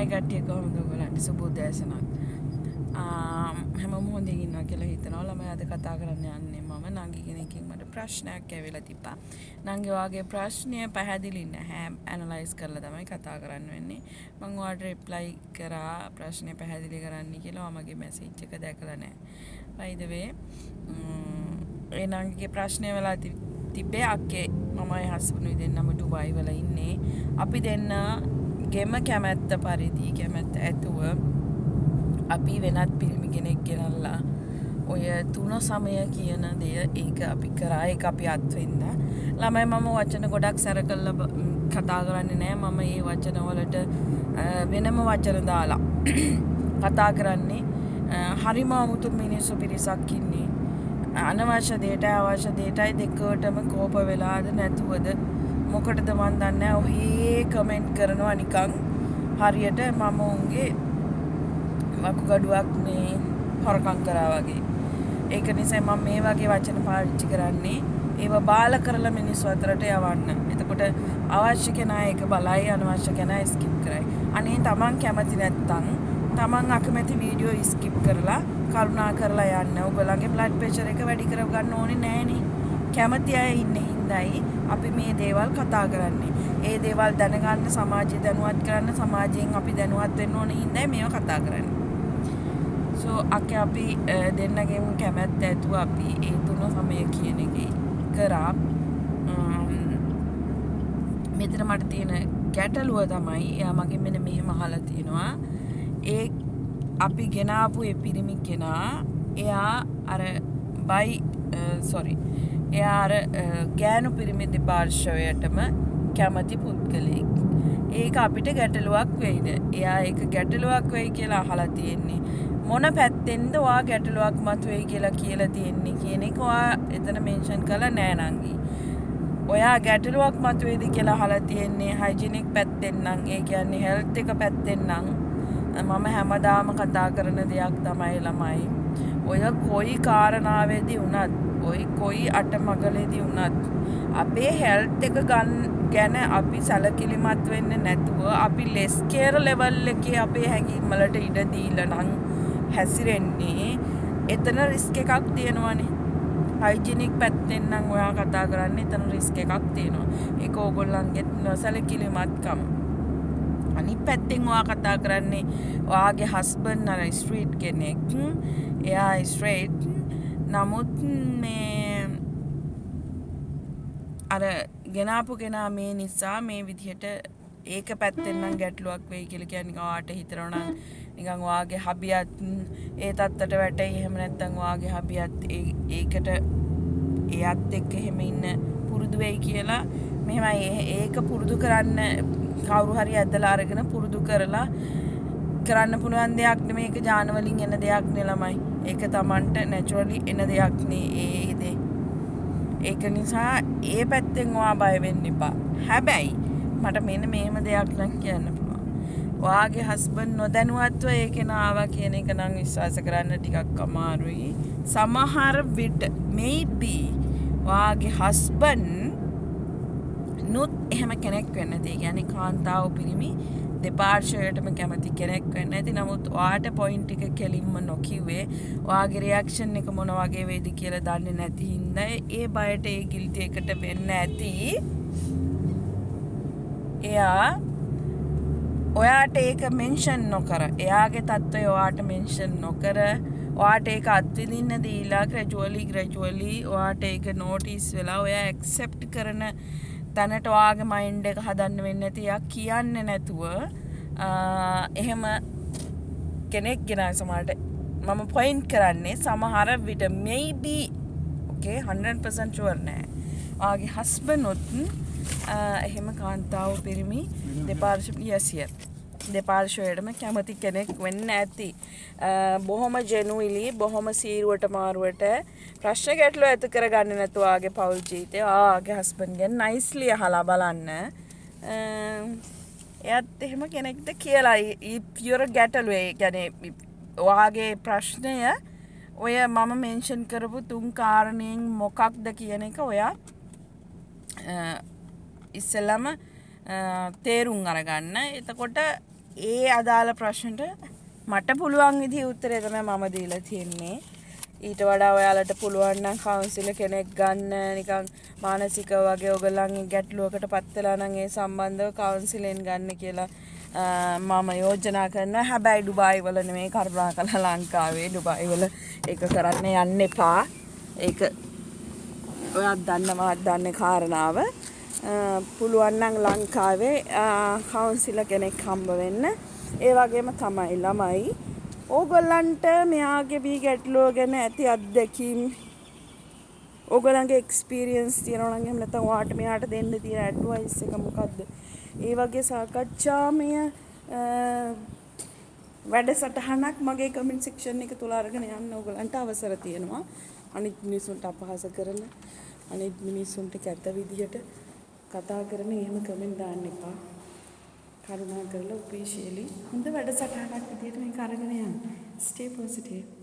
Hi කට්ටිය කොහොමද ඔයගොල්ලන්ට සුබ උදෑසනක්. හැමෝම හොඳින් ඉන්නවා කියලා හිතනවා. ළමයි අද කතා කරන්න යන්නේ මම නංගි කෙනකින් මට ප්‍රශ්නයක් ඇවිල්ලා තිබ්බා. නංගි වාගේ ප්‍රශ්නය පැහැදිලි නැහැ. ඇනලයිස් කරලා තමයි කතා කරන්න වෙන්නේ. මම ඔයාලට රිප්ලයි කරා ප්‍රශ්නේ පැහැදිලි කරන්න කියලා. මගේ මැසේජ් එක දැකලා නැහැ. by the way ඒ නංගිගේ ප්‍රශ්නය වෙලා තිබ්බේ අක්කේ මමයි හස්බන්ඩ්ුයි දෙන්නම ඩුබායි වල ඉන්නේ. අපි දෙන්න ගෙම කැමැත්ත පරිදි කැමැත්ත ඇතුව අපි වෙනත් පිරිමි කෙනෙක් ගෙනල්ලා ඔය 3 කියන දේ ඒක අපි කරා. ඒක අපි අත්වෙන්න ළමයි මම වචන ගොඩක් සැර කළා කතා කරන්නේ නැහැ. මම මේ වචන වලට වෙනම වචන දාලා කතා කරන්නේ. හරිම අමුතු මිනිස්සු පිරිසක් ඉන්නේ. අනවශ්‍ය දෙයට අවශ්‍ය දෙයටයි දෙකටම කෝප වෙලාද නැතුවද මොකටද මන් දන්නේ නැහැ. ඔහේ කමෙන්ට් කරනවා නිකන් හරියට මම උන්ගේ වකුගඩුවක් මේ හොරකම් කරා වගේ. ඒක නිසා මම මේ වගේ වචන පාවිච්චි කරන්නේ ඒව බාල කරලා මිනිස්සු අතරට යවන්න. එතකොට අවශ්‍ය කෙනා ඒක බලයි අනවශ්‍ය කෙනා ස්කිප් කරයි. අනේ Taman කැමති නැත්තම් Taman අකමැති වීඩියෝ ස්කිප් කරලා කරුණා කරලා යන්න. ඔයගොල්ලන්ගේ බ්ලඩ් ප්‍රෙෂර් එක වැඩි කර ගන්න ඕනේ නෑනේ. කැමති අය ඉන්නේ හින්දායි අපි මේ දේවල් කතා කරන්නේ. ඒ දේවල් දැනගන්න සමාජය දැනුවත් කරන්න සමාජයෙන් අපි දැනුවත් වෙන්න ඕනේ හින්දායි මේවා කතා කරන්නේ. So අක්කේ අපි දෙන්නගෙම කැමැත්ත ඇතුව අපි ඒ 3 කියන එකේ කරා. මෙතන මට තියෙන ගැටලුව තමයි එයා මගෙන් මෙන්න මෙහෙම අහලා තියෙනවා. ඒ අපි ගෙනාපු ඒ පිරිමි කෙනා එයා අර එයා අර ගෑනු පිරිමි දෙපාර්ශ්වයටම කැමති පුද්ගලෙක්. ඒක අපිට ගැටලුවක් වෙයිද? එයා ඒක ගැටලුවක් වෙයි කියලා අහලා තියෙන්නේ. මොන පැත්තෙන්ද ඔයා ගැටලුවක් මතුවෙයි කියලා තියෙන්නේ කියන එක ඔයා එතන මෙන්ෂන් කළා නෑ නංගි. ඔයා ගැටලුවක් මතුවේද කියලා අහලා තියෙන්නේ හයිජිනික් පැත්තෙන් නම්. ඒ කියන්නේ හෙල්ත් එක පැත්තෙන් නම් මම හැමදාම කතා කරන දෙයක් තමයි ළමයි. ඔය කොයි කාරණාවේදී වුණත් ඔය කොයි අටමගලේදී වුණත් අපේ හෙල්ත් එක ගැන අපි සැලකිලිමත් වෙන්නේ නැතුව අපි ලෙස් කෙයර් ලෙවල් එකේ අපේ හැඟීම් වලට ඉඩ දීලා නම් හැසිරෙන්නේ එතන රිස්ක් එකක් තියෙනවානේ. හයිජිනික් පැත්තෙන් නම් ඔයා කතා කරන්නේ එතන රිස්ක් එකක් තියෙනවා. ඒක ඕගොල්ලන්ගේ නොසැලකිලිමත්කම. අනිත් පැත්තෙන් ඔයා කතා කරන්නේ ඔයාගේ හස්බන්ඩ් අර ස්ට්‍රීට් කෙනෙක්. එයා ස්ට්‍රේට්. නමුත් මේ අර ගෙනාපු කෙනා මේ නිසා මේ විදිහට ඒක පැත්තෙන් නම් ගැටලුවක් වෙයි කියලා කියන්නේ ඔයාට හිතනවා නම් නිකන් ඔයාගේ හබියත් ඒ තත්ත්වයට වැටෙයි. එහෙම නැත්නම් ඔයාගේ හබියත් ඒකට එයත් එක්ක එහෙම ඉන්න පුරුදු වෙයි කියලා මෙහෙමයි. ඒක පුරුදු කරන්න කවුරු හරි ඇදලා අරගෙන පුරුදු කරලා කරන්න පුළුවන් දෙයක් නෙමෙයි. ඒක ජාන වලින් එන දෙයක් නේ ළමයි. ඒක Tamanට නැචරලි එන දෙයක් නේ ඒ දේ. ඒක නිසා ඒ පැත්තෙන් ඔයා බය වෙන්න එපා. හැබැයි මට මෙන්න මෙහෙම දෙයක් නම් කියන්න පුළුවන්. ඔයාගේ හස්බන්ඩ් නොදැනුවත්ව ඒක නාවා කියන එක නම් විශ්වාස කරන්න ටිකක් අමාරුයි. සමහර විට maybe ඔයාගේ හස්බන්ඩ් නුත් එහෙම කෙනෙක් වෙන්න ඇති. ඒ කියන්නේ කාන්තාව පිරිමි දෙපාර්ශ්වයටම කැමති කෙනෙක් වෙන්න ඇති. නමුත් ඔයාට පොයින්ට් එක කෙලින්ම නොකිව්වේ ඔයාගේ රියැක්ෂන් එක මොන වගේ වේද කියලා දන්නේ නැති හින්දා ඒ බයට ඒ ගිල්ටි එකට වෙන්න ඇති. එයා ඔයාට ඒක මෙන්ෂන් නොකර එයාගේ තත්ත්වය ඔයාට මෙන්ෂන් නොකර ඔයාට ඒක අත්විඳින්න දීලා ග්‍රැජුවලි ඔයාට ඒක නෝටිස් වෙලා ඔයා ඇක්සෙප්ට් කරන තැනට ඔයාගේ මයින්ඩ් එක හදන්න වෙන්නේ නැති. යා කියන්නේ නැතුව එහෙම කෙනෙක් ගෙනා සමහරට මම පොයින්ට් කරන්නේ සමහර විට maybe okay 100% sure නෑ. ඔයාගේ හස්බන්ඩ් උත් එහෙම කාන්තාව පිරිමි දෙපාර්ශ්වයටම කැමති කෙනෙක් වෙන්න ඇති. බොහොම ජෙනුයිලි බොහොම සීරුවට මාරුවට ප්‍රශ්න ගැටලු ඇති කරගන්න නැතුව ආගේ පෞල් ජීවිතය ආගේ හස්බන්ඩ්ගෙන් නයිස්ලි අහලා බලන්න. එයාත් එහෙම කෙනෙක්ද කියලා ඉප්යොර ගැටලු ඒ කියන්නේ ඔයාගේ ප්‍රශ්නය ඔය මම මෙන්ෂන් කරපු 3 කාරණයෙන් මොකක්ද කියන එක ඔයා ඉස්සෙල්ලම තේරුම් අරගන්න. එතකොට ඒ අදාළ ප්‍රශ්නට මට පුළුවන් විදිහේ උත්තරය තමයි මම දීලා තියෙන්නේ. ඊට වඩා ඔයාලට පුළුවන් නම් කවුන්සිලර් කෙනෙක් ගන්න නිකන් මානසික වගේ ඔයගොල්ලන්ගේ ගැටලුවකට පත් වෙලා නම් ඒ සම්බන්ධව කවුන්සිලෙන් ගන්න කියලා මම යෝජනා කරනවා. හැබැයි ඩුබායි වල නෙමෙයි කරුණාකරලා ලංකාවේ ඩුබායි වල ඒක කරන්න යන්න එපා. ඒක ඔයාත් දන්නවත් දන්නේ කාරණාව. පුළුවන් නම් ලංකාවේ කවුන්සිලර් කෙනෙක් හම්බ වෙන්න. ඒ වගේම තමයි ළමයි ඕගොල්ලන්ට මෙයාගේ වී ගැටලුව ගැන ඇති අත්දැකීම් ඕගොල්ලන්ගේ එක්ස්පීරියන්ස් තියෙනවා නම් එහෙම නැත්නම් ඔයාට මෙයාට දෙන්න තියෙන ඇඩ්වයිස් එක මොකද්ද? ඒ වගේ සාකච්ඡාමය වැඩසටහනක් මගේ කමෙන්ට් සෙක්ෂන් එක තුල අරගෙන යන්න ඕගොල්ලන්ට අවසර තියෙනවා. අනිත් මිනිස්සුන්ට අපහාස කරන අනිත් මිනිස්සුන්ට කැත විදිහට කතා කරන එහෙම කමෙන්ට් දාන්න එපා. කරුණා කරලා උපේශීලී හොඳ වැඩසටහනක් විදියට මේක අරගෙන යන්න. Stay positive.